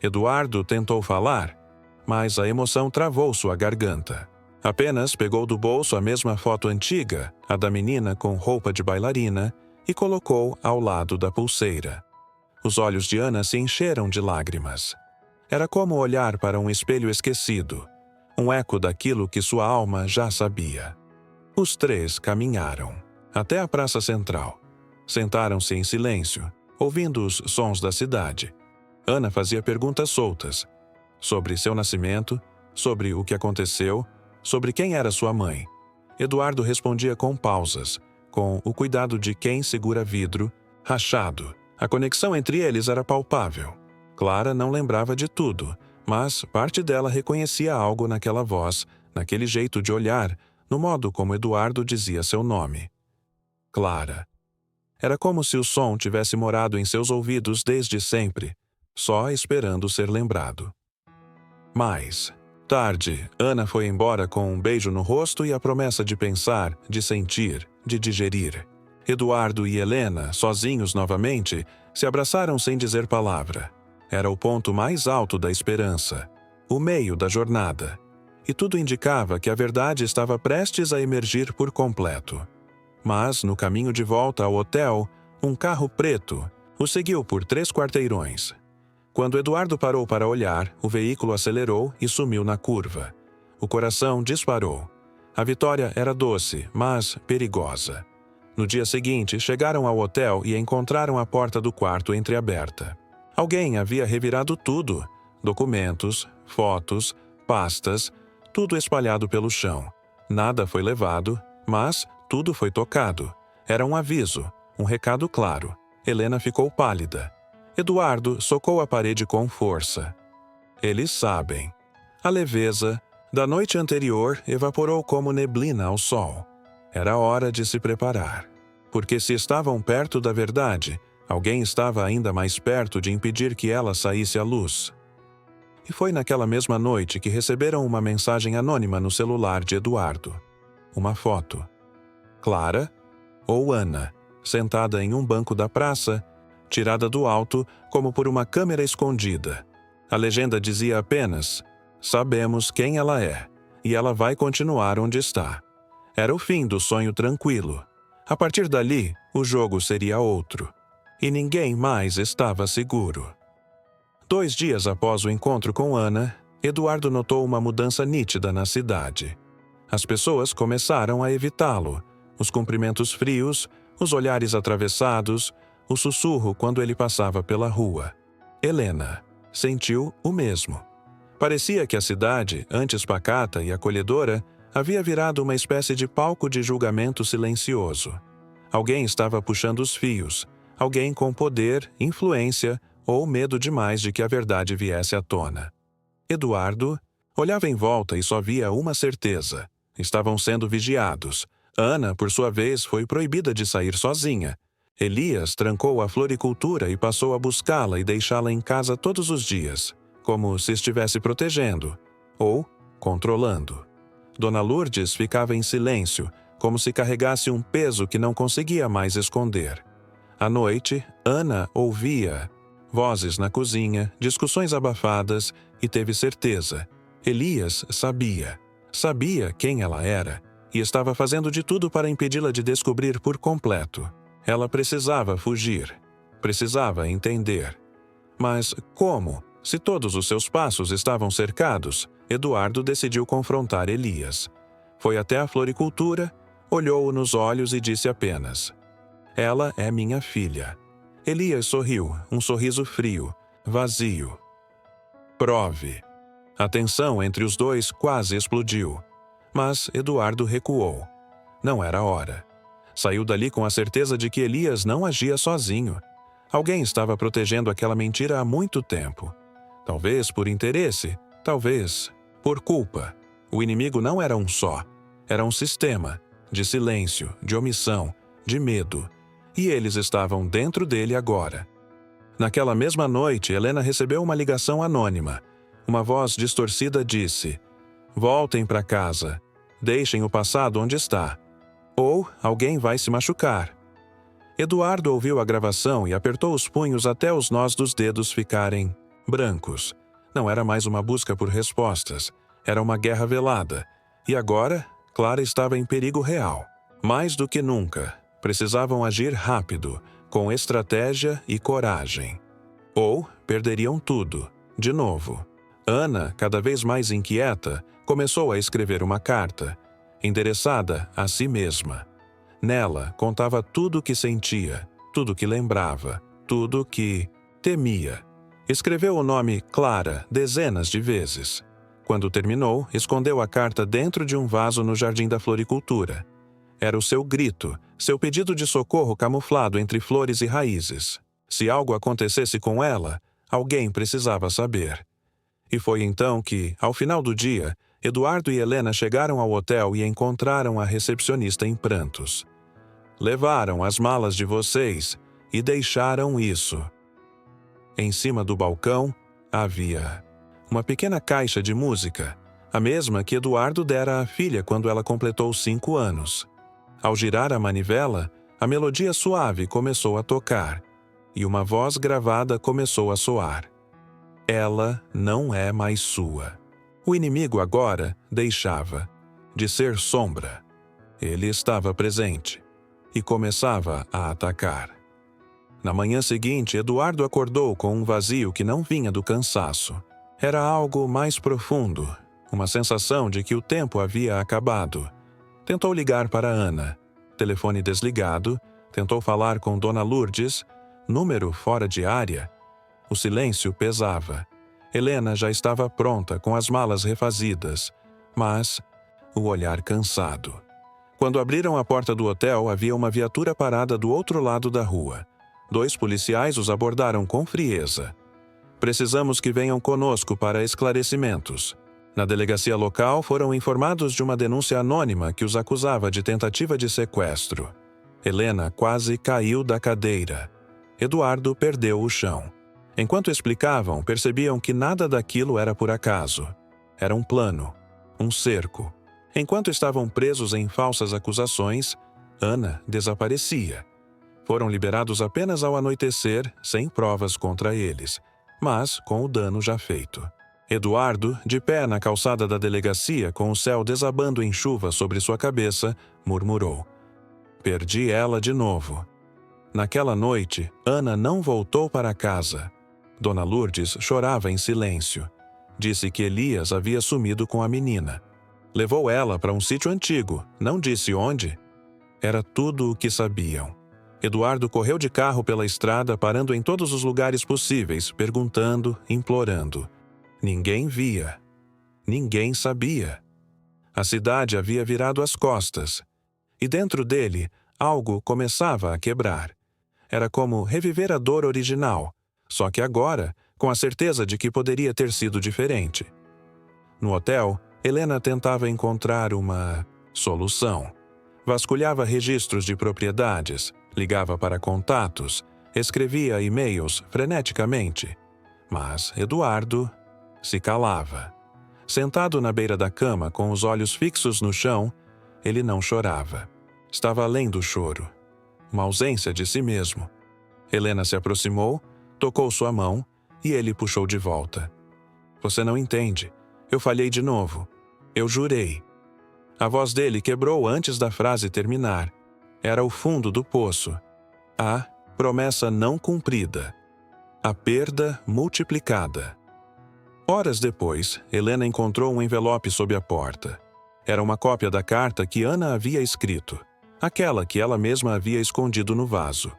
S1: Eduardo tentou falar, mas a emoção travou sua garganta. Apenas pegou do bolso a mesma foto antiga, a da menina com roupa de bailarina, e colocou ao lado da pulseira. Os olhos de Ana se encheram de lágrimas. Era como olhar para um espelho esquecido, um eco daquilo que sua alma já sabia. Os três caminharam até a praça central. Sentaram-se em silêncio, ouvindo os sons da cidade. Ana fazia perguntas soltas, sobre seu nascimento, sobre o que aconteceu, sobre quem era sua mãe. Eduardo respondia com pausas, com o cuidado de quem segura vidro, rachado. A conexão entre eles era palpável. Clara não lembrava de tudo, mas parte dela reconhecia algo naquela voz, naquele jeito de olhar, no modo como Eduardo dizia seu nome. Clara. Era como se o som tivesse morado em seus ouvidos desde sempre, só esperando ser lembrado. Mais tarde, Ana foi embora com um beijo no rosto e a promessa de pensar, de sentir, de digerir. Eduardo e Helena, sozinhos novamente, se abraçaram sem dizer palavra. Era o ponto mais alto da esperança, o meio da jornada. E tudo indicava que a verdade estava prestes a emergir por completo. Mas, no caminho de volta ao hotel, um carro preto o seguiu por 3 quarteirões. Quando Eduardo parou para olhar, o veículo acelerou e sumiu na curva. O coração disparou. A vitória era doce, mas perigosa. No dia seguinte, chegaram ao hotel e encontraram a porta do quarto entreaberta. Alguém havia revirado tudo: documentos, fotos, pastas, tudo espalhado pelo chão. Nada foi levado, mas tudo foi tocado. Era um aviso, um recado claro. Helena ficou pálida. Eduardo socou a parede com força. Eles sabem. A leveza da noite anterior evaporou como neblina ao sol. Era hora de se preparar. Porque se estavam perto da verdade, alguém estava ainda mais perto de impedir que ela saísse à luz. E foi naquela mesma noite que receberam uma mensagem anônima no celular de Eduardo. Uma foto. Clara ou Ana, sentada em um banco da praça, tirada do alto como por uma câmera escondida. A legenda dizia apenas: "Sabemos quem ela é, e ela vai continuar onde está." Era o fim do sonho tranquilo. A partir dali, o jogo seria outro. E ninguém mais estava seguro. 2 dias após o encontro com Ana, Eduardo notou uma mudança nítida na cidade. As pessoas começaram a evitá-lo. Os cumprimentos frios, os olhares atravessados, o sussurro quando ele passava pela rua. Helena sentiu o mesmo. Parecia que a cidade, antes pacata e acolhedora, havia virado uma espécie de palco de julgamento silencioso. Alguém estava puxando os fios, alguém com poder, influência ou medo demais de que a verdade viesse à tona. Eduardo olhava em volta e só via uma certeza: estavam sendo vigiados. Ana, por sua vez, foi proibida de sair sozinha. Elias trancou a floricultura e passou a buscá-la e deixá-la em casa todos os dias, como se estivesse protegendo ou controlando. Dona Lourdes ficava em silêncio, como se carregasse um peso que não conseguia mais esconder. À noite, Ana ouvia vozes na cozinha, discussões abafadas e teve certeza. Elias sabia quem ela era e estava fazendo de tudo para impedi-la de descobrir por completo. Ela precisava fugir, precisava entender. Mas como? Se todos os seus passos estavam cercados, Eduardo decidiu confrontar Elias. Foi até a floricultura, olhou-o nos olhos e disse apenas: "Ela é minha filha." Elias sorriu, um sorriso frio, vazio. "Prove." A tensão entre os dois quase explodiu. Mas Eduardo recuou. Não era hora. Saiu dali com a certeza de que Elias não agia sozinho. Alguém estava protegendo aquela mentira há muito tempo. Talvez por interesse, talvez por culpa. O inimigo não era um só. Era um sistema de silêncio, de omissão, de medo. E eles estavam dentro dele agora. Naquela mesma noite, Helena recebeu uma ligação anônima. Uma voz distorcida disse: "Voltem para casa. Deixem o passado onde está. Ou alguém vai se machucar." Eduardo ouviu a gravação e apertou os punhos até os nós dos dedos ficarem brancos. Não era mais uma busca por respostas. Era uma guerra velada. E agora, Clara estava em perigo real. Mais do que nunca, precisavam agir rápido, com estratégia e coragem. Ou perderiam tudo, de novo. Ana, cada vez mais inquieta, começou a escrever uma carta, endereçada a si mesma. Nela contava tudo o que sentia, tudo o que lembrava, tudo o que temia. Escreveu o nome Clara dezenas de vezes. Quando terminou, escondeu a carta dentro de um vaso no jardim da floricultura. Era o seu grito, seu pedido de socorro camuflado entre flores e raízes. Se algo acontecesse com ela, alguém precisava saber. E foi então que, ao final do dia, Eduardo e Helena chegaram ao hotel e encontraram a recepcionista em prantos. "Levaram as malas de vocês e deixaram isso." Em cima do balcão havia uma pequena caixa de música, a mesma que Eduardo dera à filha quando ela completou 5 anos. Ao girar a manivela, a melodia suave começou a tocar, e uma voz gravada começou a soar. "Ela não é mais sua." O inimigo agora deixava de ser sombra. Ele estava presente e começava a atacar. Na manhã seguinte, Eduardo acordou com um vazio que não vinha do cansaço. Era algo mais profundo, uma sensação de que o tempo havia acabado. Tentou ligar para Ana. Telefone desligado. Tentou falar com Dona Lourdes. Número fora de área. O silêncio pesava. Helena já estava pronta, com as malas refazidas, mas o olhar cansado. Quando abriram a porta do hotel, havia uma viatura parada do outro lado da rua. 2 policiais os abordaram com frieza. "Precisamos que venham conosco para esclarecimentos." Na delegacia local, foram informados de uma denúncia anônima que os acusava de tentativa de sequestro. Helena quase caiu da cadeira. Eduardo perdeu o chão. Enquanto explicavam, percebiam que nada daquilo era por acaso. Era um plano, um cerco. Enquanto estavam presos em falsas acusações, Ana desaparecia. Foram liberados apenas ao anoitecer, sem provas contra eles, mas com o dano já feito. Eduardo, de pé na calçada da delegacia, com o céu desabando em chuva sobre sua cabeça, murmurou: "Perdi ela de novo." Naquela noite, Ana não voltou para casa. Dona Lourdes chorava em silêncio. Disse que Elias havia sumido com a menina. Levou ela para um sítio antigo, não disse onde. Era tudo o que sabiam. Eduardo correu de carro pela estrada, parando em todos os lugares possíveis, perguntando, implorando. Ninguém via. Ninguém sabia. A cidade havia virado as costas. E dentro dele, algo começava a quebrar. Era como reviver a dor original, só que agora, com a certeza de que poderia ter sido diferente. No hotel, Helena tentava encontrar uma solução. Vasculhava registros de propriedades, ligava para contatos, escrevia e-mails freneticamente. Mas Eduardo se calava. Sentado na beira da cama, com os olhos fixos no chão, ele não chorava. Estava além do choro. Uma ausência de si mesmo. Helena se aproximou, tocou sua mão e ele puxou de volta. Você não entende. Eu falhei de novo. Eu jurei. A voz dele quebrou antes da frase terminar. Era o fundo do poço. A promessa não cumprida. A perda multiplicada. Horas depois, Helena encontrou um envelope sob a porta. Era uma cópia da carta que Ana havia escrito, aquela que ela mesma havia escondido no vaso.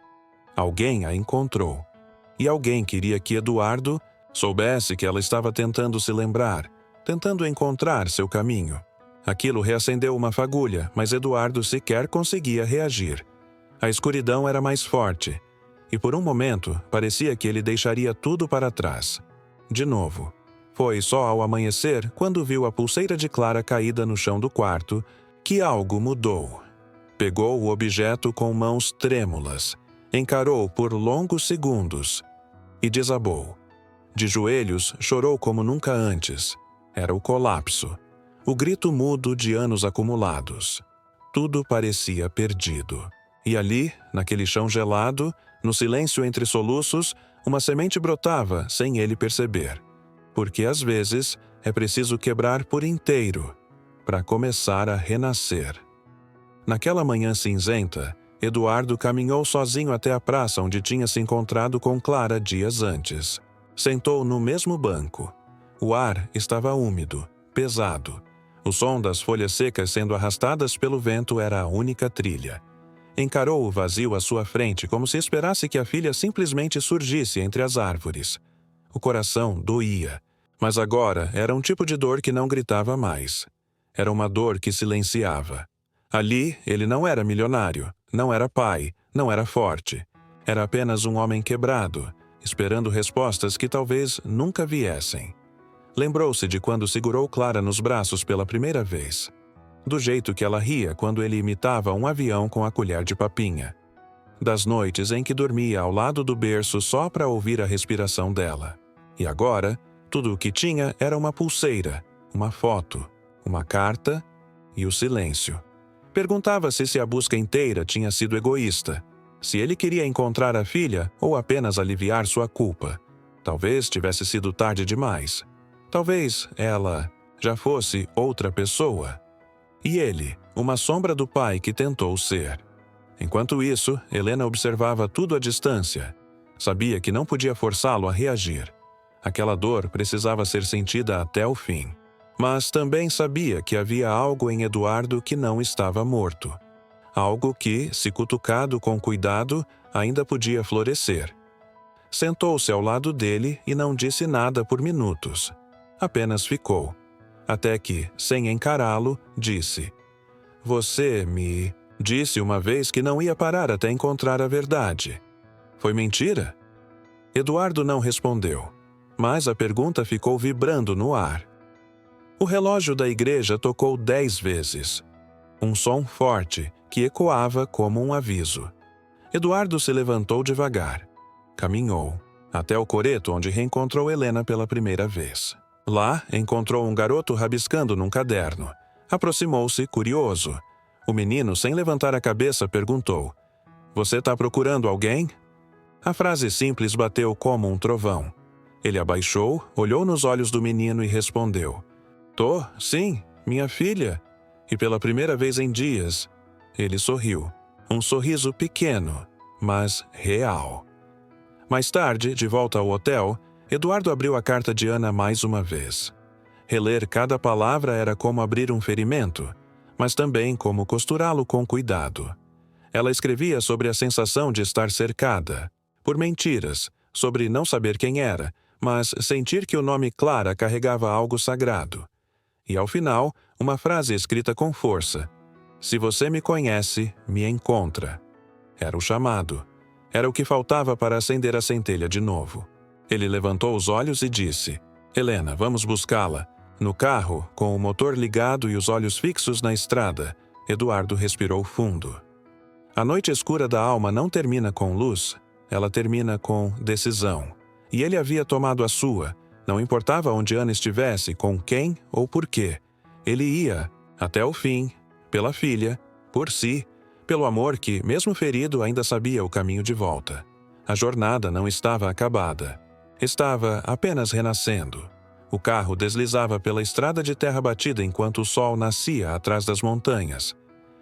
S1: Alguém a encontrou. E alguém queria que Eduardo soubesse que ela estava tentando se lembrar, tentando encontrar seu caminho. Aquilo reacendeu uma fagulha, mas Eduardo sequer conseguia reagir. A escuridão era mais forte, e por um momento parecia que ele deixaria tudo para trás. De novo. Foi só ao amanhecer, quando viu a pulseira de Clara caída no chão do quarto, que algo mudou. Pegou o objeto com mãos trêmulas, encarou por longos segundos e desabou. De joelhos, chorou como nunca antes. Era o colapso, o grito mudo de anos acumulados. Tudo parecia perdido. E ali, naquele chão gelado, no silêncio entre soluços, uma semente brotava sem ele perceber. Porque às vezes é preciso quebrar por inteiro para começar a renascer. Naquela manhã cinzenta, Eduardo caminhou sozinho até a praça onde tinha se encontrado com Clara dias antes. Sentou no mesmo banco. O ar estava úmido, pesado. O som das folhas secas sendo arrastadas pelo vento era a única trilha. Encarou o vazio à sua frente como se esperasse que a filha simplesmente surgisse entre as árvores. O coração doía, mas agora era um tipo de dor que não gritava mais. Era uma dor que silenciava. Ali, ele não era milionário, não era pai, não era forte. Era apenas um homem quebrado, esperando respostas que talvez nunca viessem. Lembrou-se de quando segurou Clara nos braços pela primeira vez. Do jeito que ela ria quando ele imitava um avião com a colher de papinha. Das noites em que dormia ao lado do berço só para ouvir a respiração dela. E agora, tudo o que tinha era uma pulseira, uma foto, uma carta e o silêncio. Perguntava-se se a busca inteira tinha sido egoísta, se ele queria encontrar a filha ou apenas aliviar sua culpa. Talvez tivesse sido tarde demais. Talvez ela já fosse outra pessoa. E ele, uma sombra do pai que tentou ser. Enquanto isso, Helena observava tudo à distância. Sabia que não podia forçá-lo a reagir. Aquela dor precisava ser sentida até o fim. Mas também sabia que havia algo em Eduardo que não estava morto. Algo que, se cutucado com cuidado, ainda podia florescer. Sentou-se ao lado dele e não disse nada por minutos. Apenas ficou. Até que, sem encará-lo, disse: Você me disse uma vez que não ia parar até encontrar a verdade. Foi mentira? Eduardo não respondeu, mas a pergunta ficou vibrando no ar. O relógio da igreja tocou 10 vezes. Um som forte que ecoava como um aviso. Eduardo se levantou devagar. Caminhou até o coreto onde reencontrou Helena pela primeira vez. Lá, encontrou um garoto rabiscando num caderno. Aproximou-se, curioso. O menino, sem levantar a cabeça, perguntou: Você está procurando alguém? A frase simples bateu como um trovão. Ele abaixou, olhou nos olhos do menino e respondeu: Tô, sim, minha filha. E pela primeira vez em dias, ele sorriu. Um sorriso pequeno, mas real. Mais tarde, de volta ao hotel, Eduardo abriu a carta de Ana mais uma vez. Reler cada palavra era como abrir um ferimento, mas também como costurá-lo com cuidado. Ela escrevia sobre a sensação de estar cercada, por mentiras, sobre não saber quem era, mas sentir que o nome Clara carregava algo sagrado. E ao final, uma frase escrita com força: Se você me conhece, me encontra. Era o chamado. Era o que faltava para acender a centelha de novo. Ele levantou os olhos e disse: Helena, vamos buscá-la. No carro, com o motor ligado e os olhos fixos na estrada, Eduardo respirou fundo. A noite escura da alma não termina com luz, ela termina com decisão. E ele havia tomado a sua, Não importava onde Ana estivesse, com quem ou por quê. Ele ia, até o fim, pela filha, por si, pelo amor que, mesmo ferido, ainda sabia o caminho de volta. A jornada não estava acabada. Estava apenas renascendo. O carro deslizava pela estrada de terra batida enquanto o sol nascia atrás das montanhas.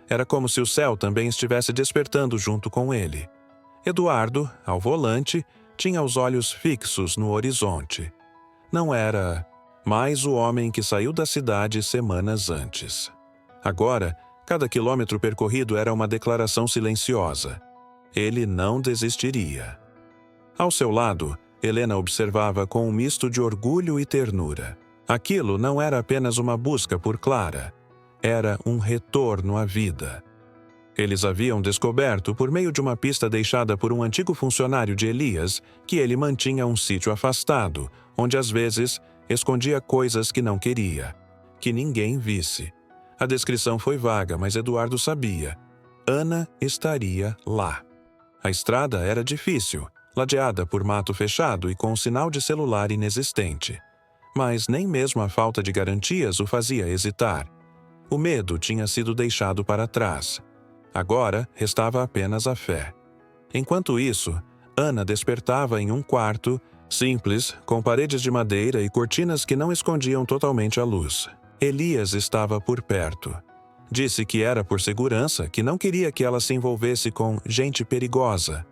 S1: Era como se o céu também estivesse despertando junto com ele. Eduardo, ao volante, tinha os olhos fixos no horizonte. Não era mais o homem que saiu da cidade semanas antes. Agora, cada quilômetro percorrido era uma declaração silenciosa. Ele não desistiria. Ao seu lado, Helena observava com um misto de orgulho e ternura. Aquilo não era apenas uma busca por Clara. Era um retorno à vida. Eles haviam descoberto, por meio de uma pista deixada por um antigo funcionário de Elias, que ele mantinha um sítio afastado, onde às vezes escondia coisas que não queria, que ninguém visse. A descrição foi vaga, mas Eduardo sabia. Ana estaria lá. A estrada era difícil, ladeada por mato fechado e com um sinal de celular inexistente. Mas nem mesmo a falta de garantias o fazia hesitar. O medo tinha sido deixado para trás. Agora restava apenas a fé. Enquanto isso, Ana despertava em um quarto, simples, com paredes de madeira e cortinas que não escondiam totalmente a luz. Elias estava por perto. Disse que era por segurança, que não queria que ela se envolvesse com gente perigosa.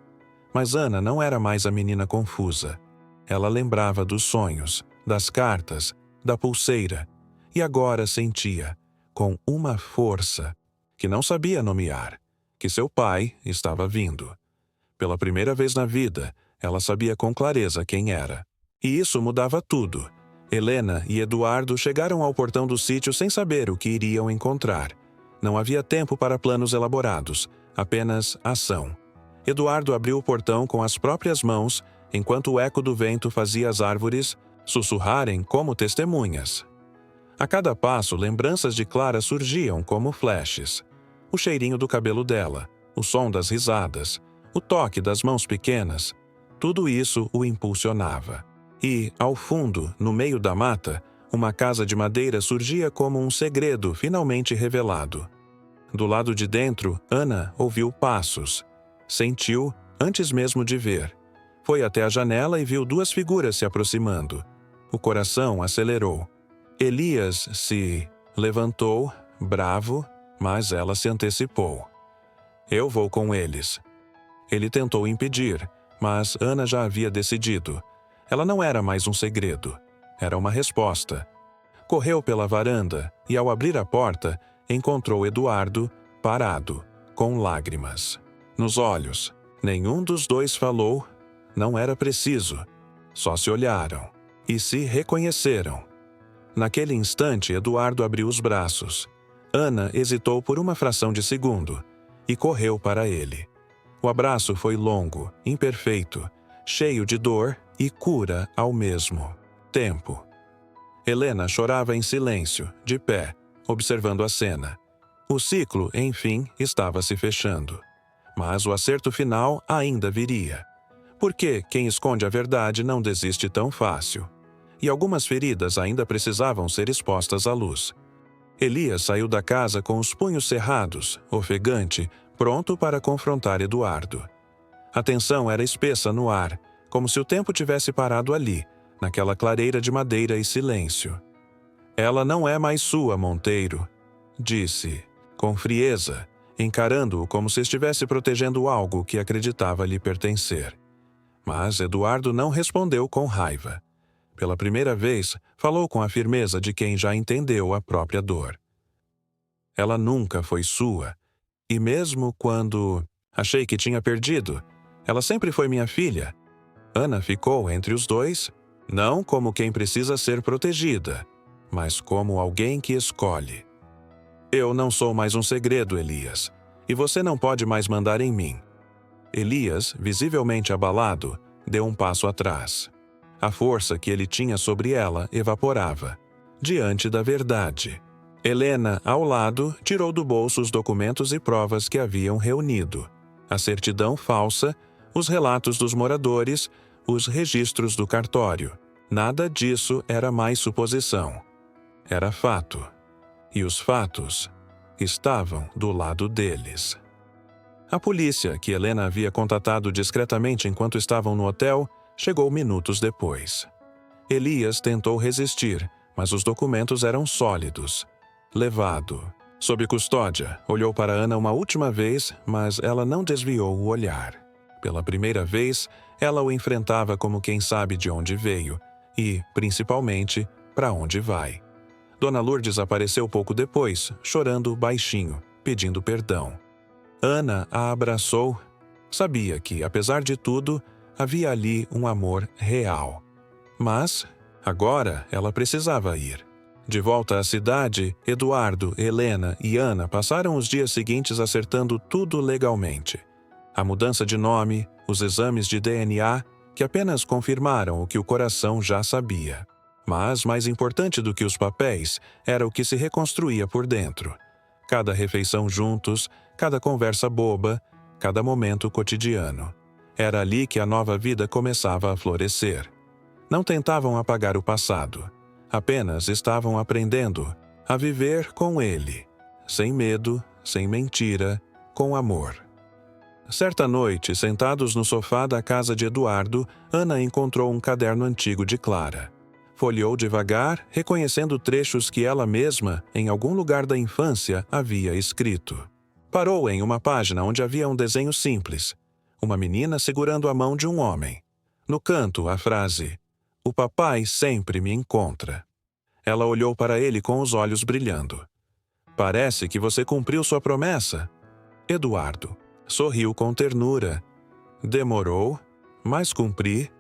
S1: Mas Ana não era mais a menina confusa. Ela lembrava dos sonhos, das cartas, da pulseira, e agora sentia, com uma força, que não sabia nomear, que seu pai estava vindo. Pela primeira vez na vida, ela sabia com clareza quem era. E isso mudava tudo. Helena e Eduardo chegaram ao portão do sítio sem saber o que iriam encontrar. Não havia tempo para planos elaborados, apenas ação. Eduardo abriu o portão com as próprias mãos, enquanto o eco do vento fazia as árvores sussurrarem como testemunhas. A cada passo, lembranças de Clara surgiam como flashes. O cheirinho do cabelo dela, o som das risadas, o toque das mãos pequenas, tudo isso o impulsionava. E, ao fundo, no meio da mata, uma casa de madeira surgia como um segredo finalmente revelado. Do lado de dentro, Ana ouviu passos. Sentiu, antes mesmo de ver. Foi até a janela e viu duas figuras se aproximando. O coração acelerou. Elias se levantou, bravo, mas ela se antecipou. Eu vou com eles. Ele tentou impedir, mas Ana já havia decidido. Ela não era mais um segredo. Era uma resposta. Correu pela varanda e, ao abrir a porta, encontrou Eduardo parado, com lágrimas nos olhos. Nenhum dos dois falou. Não era preciso. Só se olharam e se reconheceram. Naquele instante, Eduardo abriu os braços. Ana hesitou por uma fração de segundo e correu para ele. O abraço foi longo, imperfeito, cheio de dor e cura ao mesmo tempo. Helena chorava em silêncio, de pé, observando a cena. O ciclo, enfim, estava se fechando. Mas o acerto final ainda viria. Porque quem esconde a verdade não desiste tão fácil. E algumas feridas ainda precisavam ser expostas à luz. Elias saiu da casa com os punhos cerrados, ofegante, pronto para confrontar Eduardo. A tensão era espessa no ar, como se o tempo tivesse parado ali, naquela clareira de madeira e silêncio. Ela não é mais sua, Monteiro, disse, com frieza, encarando-o como se estivesse protegendo algo que acreditava lhe pertencer. Mas Eduardo não respondeu com raiva. Pela primeira vez, falou com a firmeza de quem já entendeu a própria dor. Ela nunca foi sua, e mesmo quando achei que tinha perdido, ela sempre foi minha filha. Ana ficou entre os dois, não como quem precisa ser protegida, mas como alguém que escolhe. Eu não sou mais um segredo, Elias, e você não pode mais mandar em mim. Elias, visivelmente abalado, deu um passo atrás. A força que ele tinha sobre ela evaporava, diante da verdade. Helena, ao lado, tirou do bolso os documentos e provas que haviam reunido. A certidão falsa, os relatos dos moradores, os registros do cartório. Nada disso era mais suposição. Era fato. E os fatos estavam do lado deles. A polícia, que Helena havia contatado discretamente enquanto estavam no hotel, chegou minutos depois. Elias tentou resistir, mas os documentos eram sólidos. Levado. Sob custódia, olhou para Ana uma última vez, mas ela não desviou o olhar. Pela primeira vez, ela o enfrentava como quem sabe de onde veio e, principalmente, para onde vai. Dona Lourdes apareceu pouco depois, chorando baixinho, pedindo perdão. Ana a abraçou. Sabia que, apesar de tudo, havia ali um amor real. Mas, agora, ela precisava ir. De volta à cidade, Eduardo, Helena e Ana passaram os dias seguintes acertando tudo legalmente. A mudança de nome, os exames de DNA, que apenas confirmaram o que o coração já sabia. Mas, mais importante do que os papéis, era o que se reconstruía por dentro. Cada refeição juntos, cada conversa boba, cada momento cotidiano. Era ali que a nova vida começava a florescer. Não tentavam apagar o passado. Apenas estavam aprendendo a viver com ele, sem medo, sem mentira, com amor. Certa noite, sentados no sofá da casa de Eduardo, Ana encontrou um caderno antigo de Clara. Folheou devagar, reconhecendo trechos que ela mesma, em algum lugar da infância, havia escrito. Parou em uma página onde havia um desenho simples. Uma menina segurando a mão de um homem. No canto, a frase: "O papai sempre me encontra." Ela olhou para ele com os olhos brilhando. "Parece que você cumpriu sua promessa." Eduardo sorriu com ternura. "Demorou, mas cumpri."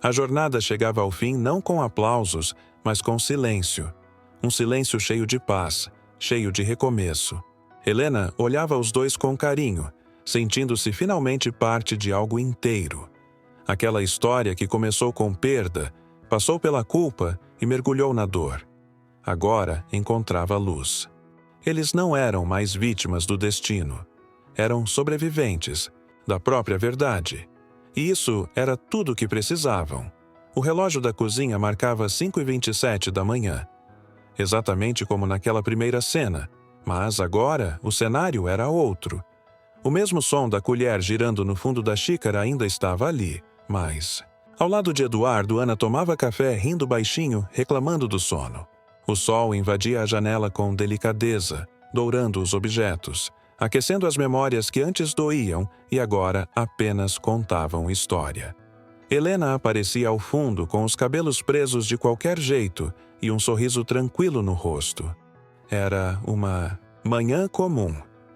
S1: A jornada chegava ao fim não com aplausos, mas com silêncio. Um silêncio cheio de paz, cheio de recomeço. Helena olhava os dois com carinho, sentindo-se finalmente parte de algo inteiro. Aquela história que começou com perda, passou pela culpa e mergulhou na dor. Agora encontrava luz. Eles não eram mais vítimas do destino. Eram sobreviventes da própria verdade. E isso era tudo o que precisavam. O relógio da cozinha marcava 5h27 da manhã. Exatamente como naquela primeira cena, mas agora o cenário era outro. O mesmo som da colher girando no fundo da xícara ainda estava ali, mas... Ao lado de Eduardo, Ana tomava café rindo baixinho, reclamando do sono. O sol invadia a janela com delicadeza, dourando os objetos, aquecendo as memórias que antes doíam e agora apenas contavam história. Helena aparecia ao fundo com os cabelos presos de qualquer jeito e um sorriso tranquilo no rosto. Era uma manhã comum,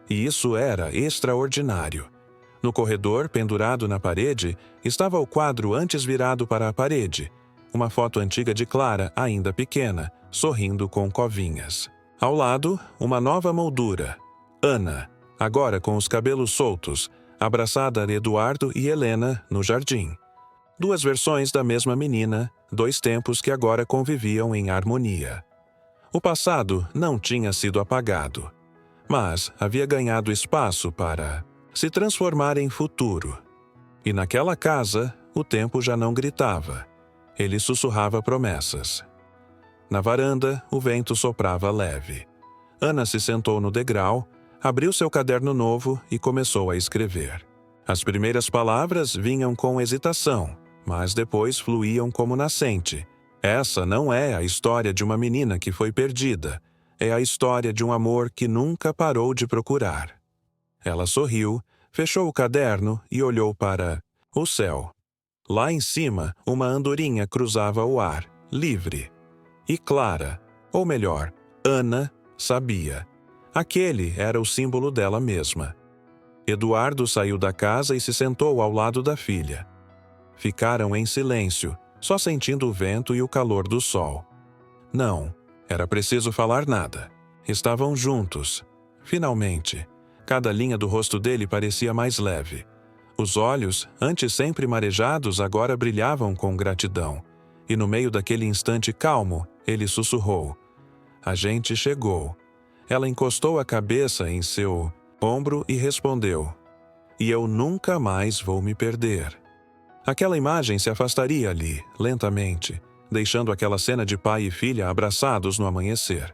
S1: e isso era extraordinário. No corredor, pendurado na parede, estava o quadro antes virado para a parede, uma foto antiga de Clara, ainda pequena, sorrindo com covinhas. Ao lado, uma nova moldura. Ana, agora com os cabelos soltos, abraçada a Eduardo e Helena no jardim. Duas versões da mesma menina, dois tempos que agora conviviam em harmonia. O passado não tinha sido apagado, mas havia ganhado espaço para se transformar em futuro. E naquela casa, o tempo já não gritava. Ele sussurrava promessas. Na varanda, o vento soprava leve. Ana se sentou no degrau, abriu seu caderno novo e começou a escrever. As primeiras palavras vinham com hesitação, mas depois fluíam como nascente. Essa não é a história de uma menina que foi perdida. É a história de um amor que nunca parou de procurar. Ela sorriu, fechou o caderno e olhou para o céu. Lá em cima, uma andorinha cruzava o ar, livre. E Clara, ou melhor, Ana, sabia. Aquele era o símbolo dela mesma. Eduardo saiu da casa e se sentou ao lado da filha. Ficaram em silêncio, só sentindo o vento e o calor do sol. Não, era preciso falar nada. Estavam juntos. Finalmente, cada linha do rosto dele parecia mais leve. Os olhos, antes sempre marejados, agora brilhavam com gratidão. E no meio daquele instante calmo, ele sussurrou: "A gente chegou." Ela encostou a cabeça em seu ombro e respondeu: "E eu nunca mais vou me perder." Aquela imagem se afastaria ali, lentamente, deixando aquela cena de pai e filha abraçados no amanhecer.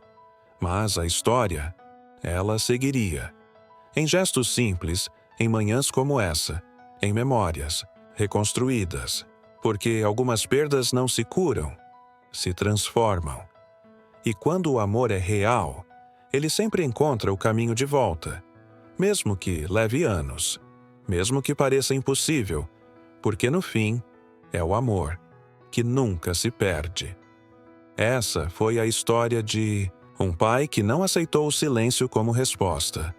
S1: Mas a história, ela seguiria. Em gestos simples, em manhãs como essa, em memórias reconstruídas. Porque algumas perdas não se curam, se transformam. E quando o amor é real, ele sempre encontra o caminho de volta, mesmo que leve anos, mesmo que pareça impossível, porque no fim é o amor que nunca se perde. Essa foi a história de um pai que não aceitou o silêncio como resposta,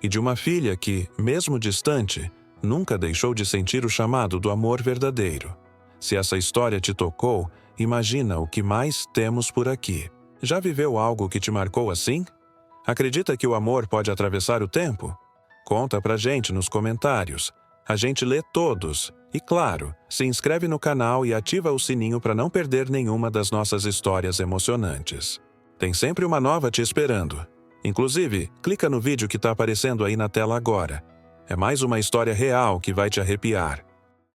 S1: e de uma filha que, mesmo distante, nunca deixou de sentir o chamado do amor verdadeiro. Se essa história te tocou, imagina o que mais temos por aqui. Já viveu algo que te marcou assim? Acredita que o amor pode atravessar o tempo? Conta pra gente nos comentários. A gente lê todos. E claro, se inscreve no canal e ativa o sininho para não perder nenhuma das nossas histórias emocionantes. Tem sempre uma nova te esperando. Inclusive, clica no vídeo que está aparecendo aí na tela agora. É mais uma história real que vai te arrepiar.